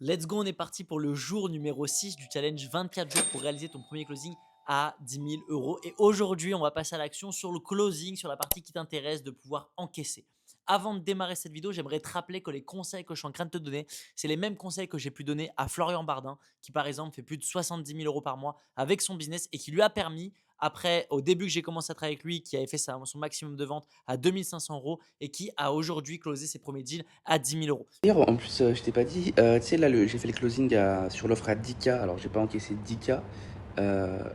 Let's go, on est parti pour le jour numéro 6 du challenge 24 jours pour réaliser ton premier closing à 10 000 euros. Et aujourd'hui, on va passer à l'action sur le closing, sur la partie qui t'intéresse de pouvoir encaisser. Avant de démarrer cette vidéo, j'aimerais te rappeler que les conseils que je suis en train de te donner, c'est les mêmes conseils que j'ai pu donner à Florian Bardin, qui par exemple fait plus de 70 000 euros par mois avec son business et qui lui a permis, après, au début que j'ai commencé à travailler avec lui, qui avait fait son maximum de vente à 2 500 euros et qui a aujourd'hui closé ses premiers deals à 10 000 euros. D'ailleurs, en plus, je t'ai pas dit, tu sais, là, j'ai fait le closing sur l'offre à 10K. Alors, j'ai pas encaissé 10K.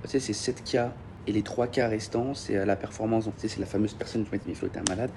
Tu sais, c'est 7K et les 3K restants, c'est la performance. Donc, tu sais, c'est la fameuse personne qui m'a dit, mais Flo, t'es un malade.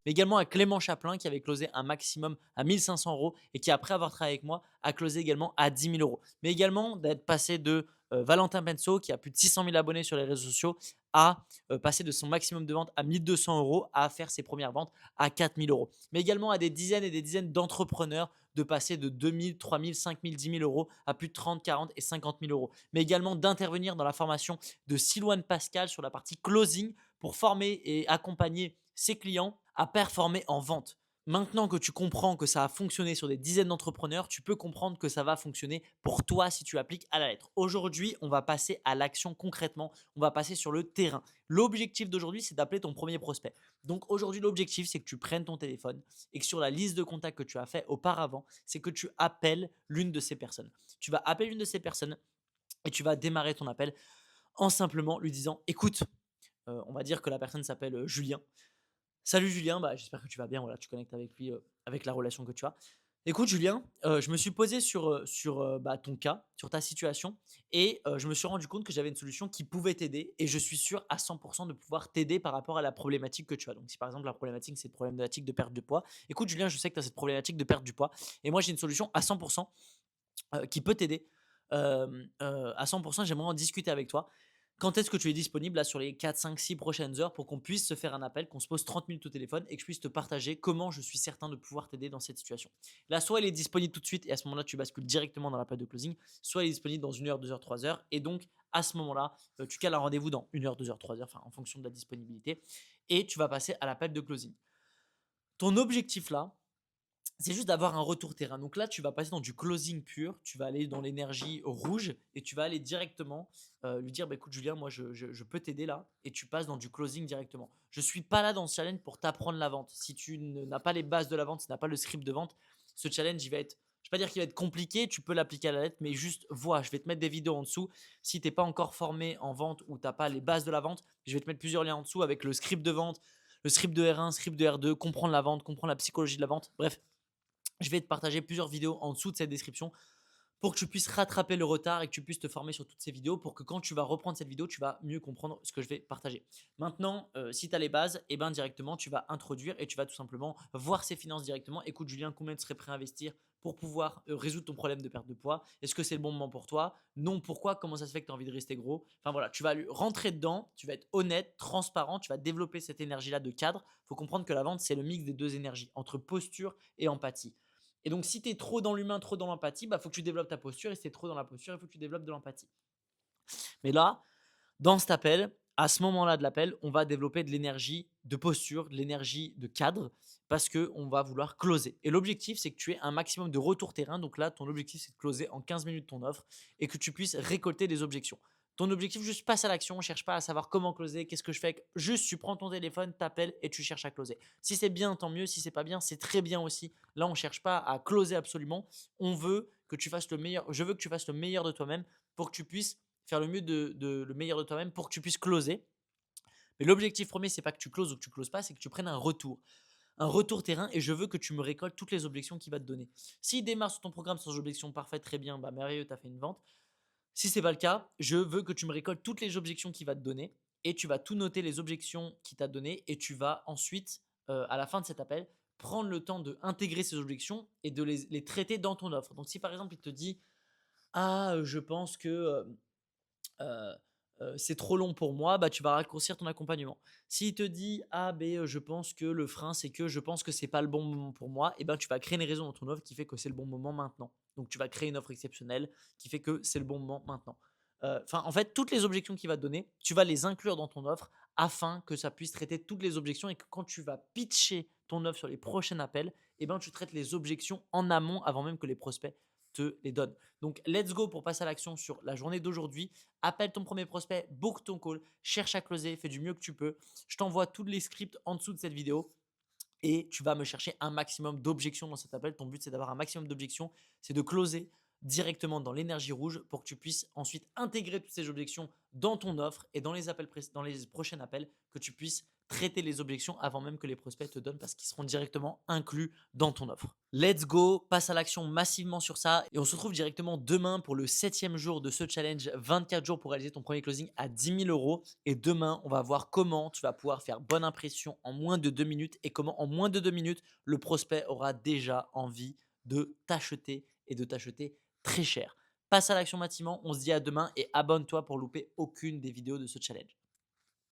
Mais également à Clément Chaplin qui avait closé un maximum à 1 500 euros et qui, après avoir travaillé avec moi, a closé également à 10 000 euros. Mais également d'être passé de Valentin Penso, qui a plus de 600 000 abonnés sur les réseaux sociaux, à passer de son maximum de vente à 1 200 euros à faire ses premières ventes à 4 000 euros. Mais également à des dizaines et des dizaines d'entrepreneurs de passer de 2 000, 3 000, 5 000, 10 000 euros à plus de 30, 40 et 50 000 euros. Mais également d'intervenir dans la formation de Silouane Pascal sur la partie closing pour former et accompagner ses clients à performer en vente. Maintenant que tu comprends que ça a fonctionné sur des dizaines d'entrepreneurs, tu peux comprendre que ça va fonctionner pour toi si tu appliques à la lettre. Aujourd'hui, on va passer à l'action concrètement. On va passer sur le terrain. L'objectif d'aujourd'hui, c'est d'appeler ton premier prospect. Donc aujourd'hui, l'objectif, c'est que tu prennes ton téléphone et que sur la liste de contacts que tu as fait auparavant, c'est que tu appelles l'une de ces personnes. Tu vas appeler l'une de ces personnes et tu vas démarrer ton appel en simplement lui disant: écoute, on va dire que la personne s'appelle Julien. Salut Julien, bah, j'espère que tu vas bien, voilà, tu connectes avec lui, avec la relation que tu as. Écoute Julien, je me suis posé sur bah, ton cas, sur ta situation et je me suis rendu compte que j'avais une solution qui pouvait t'aider et je suis sûr à 100 de pouvoir t'aider par rapport à la problématique que tu as. Donc si par exemple la problématique, c'est une problématique de perte de poids, écoute Julien, je sais que tu as cette problématique de perte du poids et moi j'ai une solution à 100 qui peut t'aider. À 100 j'aimerais en discuter avec toi. Quand est-ce que tu es disponible là sur les 4, 5, 6 prochaines heures pour qu'on puisse se faire un appel, qu'on se pose 30 minutes au téléphone et que je puisse te partager comment je suis certain de pouvoir t'aider dans cette situation. Là, soit il est disponible tout de suite et à ce moment-là, tu bascules directement dans l'appel de closing, soit il est disponible dans 1 heure, 2 heures, 3 heures. Et donc, à ce moment-là, tu cales un rendez-vous dans 1 heure, 2 heures, 3 heures, enfin en fonction de la disponibilité. Et tu vas passer à l'appel de closing. Ton objectif là, c'est juste d'avoir un retour terrain. Donc là, tu vas passer dans du closing pur, tu vas aller dans l'énergie rouge et tu vas aller directement lui dire: bah, écoute Julien, moi je peux t'aider là, et tu passes dans du closing directement. Je ne suis pas là dans ce challenge pour t'apprendre la vente. Si tu n'as pas les bases de la vente, si tu n'as pas le script de vente, ce challenge, il va être, je ne vais pas dire qu'il va être compliqué, tu peux l'appliquer à la lettre, mais juste vois, je vais te mettre des vidéos en dessous. Si tu n'es pas encore formé en vente ou tu n'as pas les bases de la vente, je vais te mettre plusieurs liens en dessous avec le script de vente, le script de R1, script de R2, comprendre la vente, comprendre la psychologie de la vente. Bref, je vais te partager plusieurs vidéos en dessous de cette description pour que tu puisses rattraper le retard et que tu puisses te former sur toutes ces vidéos pour que quand tu vas reprendre cette vidéo, tu vas mieux comprendre ce que je vais partager. Maintenant, si tu as les bases, et ben directement, tu vas introduire et tu vas tout simplement voir ses finances directement. Écoute Julien, combien tu serais prêt à investir pour pouvoir résoudre ton problème de perte de poids? Est-ce que c'est le bon moment pour toi? Non, pourquoi? Comment ça se fait que tu as envie de rester gros? Enfin voilà, tu vas rentrer dedans, tu vas être honnête, transparent, tu vas développer cette énergie-là de cadre. Il faut comprendre que la vente, c'est le mix des deux énergies, entre posture et empathie. Et donc, si tu es trop dans l'humain, trop dans l'empathie, il faut que tu développes ta posture. Et si tu es trop dans la posture, il faut que tu développes de l'empathie. Mais là, dans cet appel, à ce moment-là de l'appel, on va développer de l'énergie de posture, de l'énergie de cadre, parce qu'on va vouloir closer. Et l'objectif, c'est que tu aies un maximum de retour terrain. Donc là, ton objectif, c'est de closer en 15 minutes ton offre et que tu puisses récolter des objections. Ton objectif, juste passe à l'action, ne cherche pas à savoir comment closer, qu'est-ce que je fais. Juste, tu prends ton téléphone, t'appelles et tu cherches à closer. Si c'est bien, tant mieux. Si c'est pas bien, c'est très bien aussi. Là, on ne cherche pas à closer absolument. On veut que tu fasses le meilleur. Je veux que tu fasses le meilleur de toi-même pour que tu puisses faire le mieux le meilleur de toi-même pour que tu puisses closer. Mais l'objectif premier, c'est pas que tu closes ou que tu closes pas, c'est que tu prennes un retour terrain, et je veux que tu me récoltes toutes les objections qu'il va te donner. S'il démarre sur ton programme sans objection parfaite, très bien, bah merveilleux, tu as fait une vente. Si c'est pas le cas, je veux que tu me récoltes toutes les objections qu'il va te donner et tu vas tout noter les objections qu'il t'a données et tu vas ensuite, à la fin de cet appel, prendre le temps d'intégrer ces objections et de les traiter dans ton offre. Donc si par exemple il te dit: ah, je pense que heu c'est trop long pour moi, bah, tu vas raccourcir ton accompagnement. S'il te dit: «Ah beh, je pense que le frein, c'est que je pense que c'est pas le bon moment pour moi», et ben, tu vas créer une raison dans ton offre qui fait que c'est le bon moment maintenant. Donc tu vas créer une offre exceptionnelle qui fait que c'est le bon moment maintenant. Enfin, en fait, toutes les objections qu'il va te donner, tu vas les inclure dans ton offre afin que ça puisse traiter toutes les objections et que quand tu vas pitcher ton offre sur les prochains appels, et ben, tu traites les objections en amont avant même que les prospects te les donne. Donc, let's go pour passer à l'action sur la journée d'aujourd'hui. Appelle ton premier prospect, book ton call, cherche à closer, fais du mieux que tu peux. Je t'envoie tous les scripts en dessous de cette vidéo et tu vas me chercher un maximum d'objections dans cet appel. Ton but, c'est d'avoir un maximum d'objections, c'est de closer directement dans l'énergie rouge pour que tu puisses ensuite intégrer toutes ces objections dans ton offre et dans les prochains appels, que tu puisses traiter les objections avant même que les prospects te donnent parce qu'ils seront directement inclus dans ton offre. Let's go, passe à l'action massivement sur ça et on se retrouve directement demain pour le 7e jour de ce challenge 24 jours pour réaliser ton premier closing à 10 000 euros. Et demain, on va voir comment tu vas pouvoir faire bonne impression en moins de 2 minutes et comment en moins de 2 minutes, le prospect aura déjà envie de t'acheter et de t'acheter très cher. Passe à l'action massivement, on se dit à demain et abonne-toi pour louper aucune des vidéos de ce challenge.